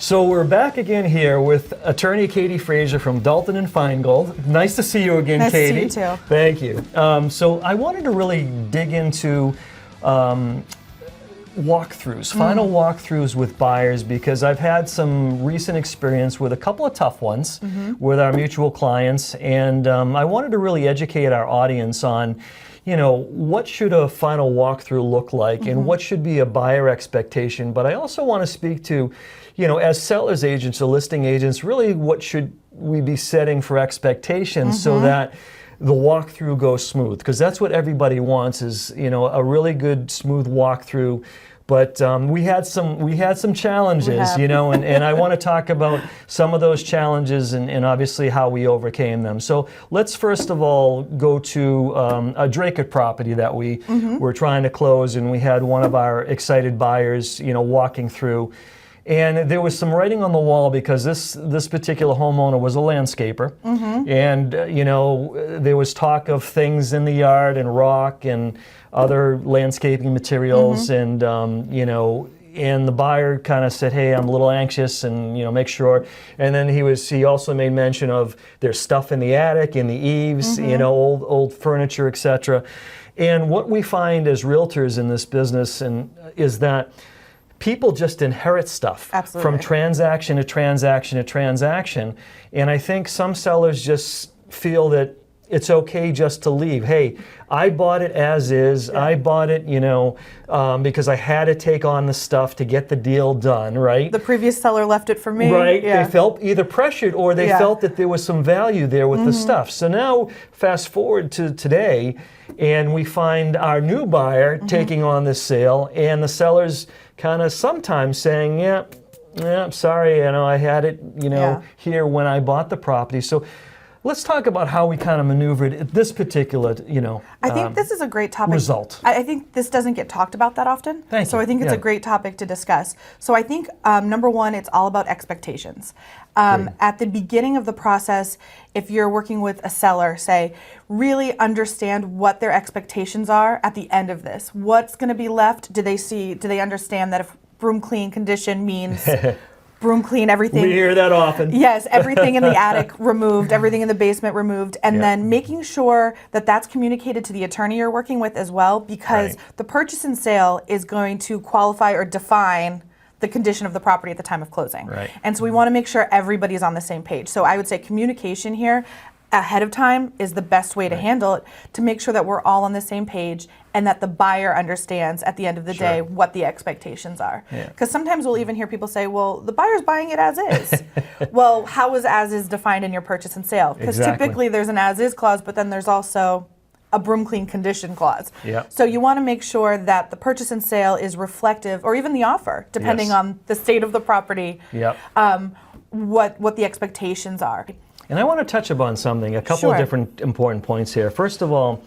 So we're back again here with attorney Katie Fraizer from Dalton and Feingold. Nice to see you again, nice Katie. Nice to see you too. Thank you. So I wanted to really dig into walkthroughs, final walkthroughs with buyers, because I've had some recent experience with a couple of tough ones with our mutual clients, and I wanted to really educate our audience on, you know, what should a final walkthrough look like and what should be a buyer expectation. But I also want to speak to, you know, as sellers agents or listing agents, really what should we be setting for expectations so that the walkthrough goes smooth, because that's what everybody wants, is, you know, a really good smooth walkthrough. But we had some challenges, you know, and I want to talk about some of those challenges and obviously how we overcame them. So let's first of all go to a Dracut property that we were trying to close, and we had one of our excited buyers, you know, walking through. And there was some writing on the wall because this particular homeowner was a landscaper, and you know, there was talk of things in the yard and rock and other landscaping materials, and you know, and the buyer kind of said, "Hey, I'm a little anxious, and you know, make sure." And then he also made mention of there's stuff in the attic, in the eaves, you know, old furniture, etc. And what we find as realtors in this business is that people just inherit stuff from transaction to transaction to transaction. And I think some sellers just feel that it's okay just to leave. Hey, I bought it as is. I bought it, you know, because I had to take on the stuff to get the deal done, right? The previous seller left it for me. Right. They felt either pressured or they felt that there was some value there with the stuff. So now fast forward to today, and we find our new buyer taking on this sale, and the seller's kind of sometimes saying, yeah, sorry, you know, I had it, you know, here when I bought the property. So let's talk about how we kind of maneuvered this particular, you know, I think this is a great topic. Result. I think this doesn't get talked about that often. Thank you. I think it's a great topic to discuss. So I think, number one, it's all about expectations. At the beginning of the process, if you're working with a seller, say, really understand what their expectations are at the end of this. What's going to be left? Do they understand that if broom clean condition means broom clean everything? We hear that often. Yes, everything in the attic removed, everything in the basement removed, and then making sure that that's communicated to the attorney you're working with as well, because the purchase and sale is going to qualify or define the condition of the property at the time of closing. Right. And so we want to make sure everybody's on the same page. So I would say communication here ahead of time is the best way to handle it, to make sure that we're all on the same page and that the buyer understands at the end of the day what the expectations are. Because sometimes we'll even hear people say, well, the buyer's buying it as is. Well, how is as is defined in your purchase and sale? Because typically there's an as is clause, but then there's also a broom clean condition clause. So you want to make sure that the purchase and sale is reflective, or even the offer, depending on the state of the property, what the expectations are. And I want to touch upon something, a couple of different important points here. First of all,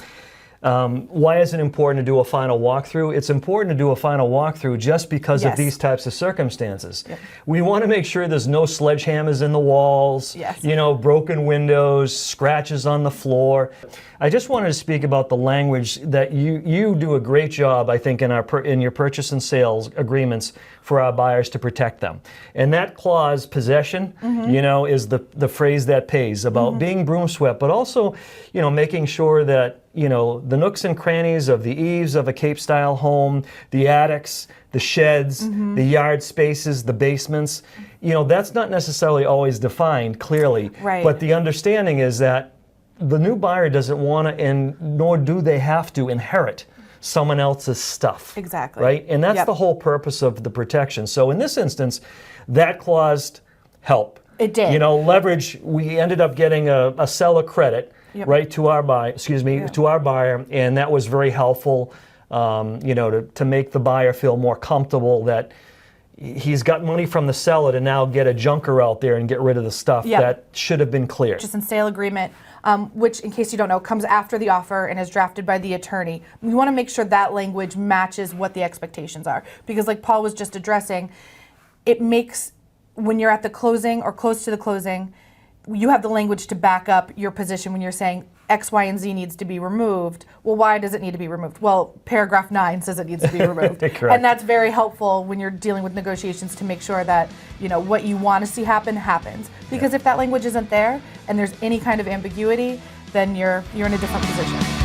why is it important to do a final walkthrough? It's important to do a final walkthrough just because of these types of circumstances. We want to make sure there's no sledgehammers in the walls, you know, broken windows, scratches on the floor. I just wanted to speak about the language that you do a great job, I think, in your purchase and sales agreements for our buyers to protect them. And that clause, possession, you know, is the phrase that pays, about being broom swept, but also, you know, making sure that, you know, the nooks and crannies of the eaves of a Cape-style home, the attics, the sheds, the yard spaces, the basements, you know, that's not necessarily always defined clearly. But the understanding is that the new buyer doesn't want to, and nor do they have to, inherit someone else's stuff. Right? And that's the whole purpose of the protection. So in this instance, that clause helped. It did. You know, leverage, we ended up getting a seller credit, right, to our buyer, to our buyer, and that was very helpful, you know, to make the buyer feel more comfortable that he's got money from the seller to now get a junker out there and get rid of the stuff that should have been clear. Purchase and sale agreement, which, in case you don't know, comes after the offer and is drafted by the attorney. We want to make sure that language matches what the expectations are, because like Paul was just addressing, it makes, when you're at the closing or close to the closing, you have the language to back up your position when you're saying X, Y, and Z needs to be removed. Well, why does it need to be removed? Well, paragraph 9 says it needs to be removed. Correct. And that's very helpful when you're dealing with negotiations to make sure that, what you want to see happen happens. Because if that language isn't there and there's any kind of ambiguity, then you're in a different position.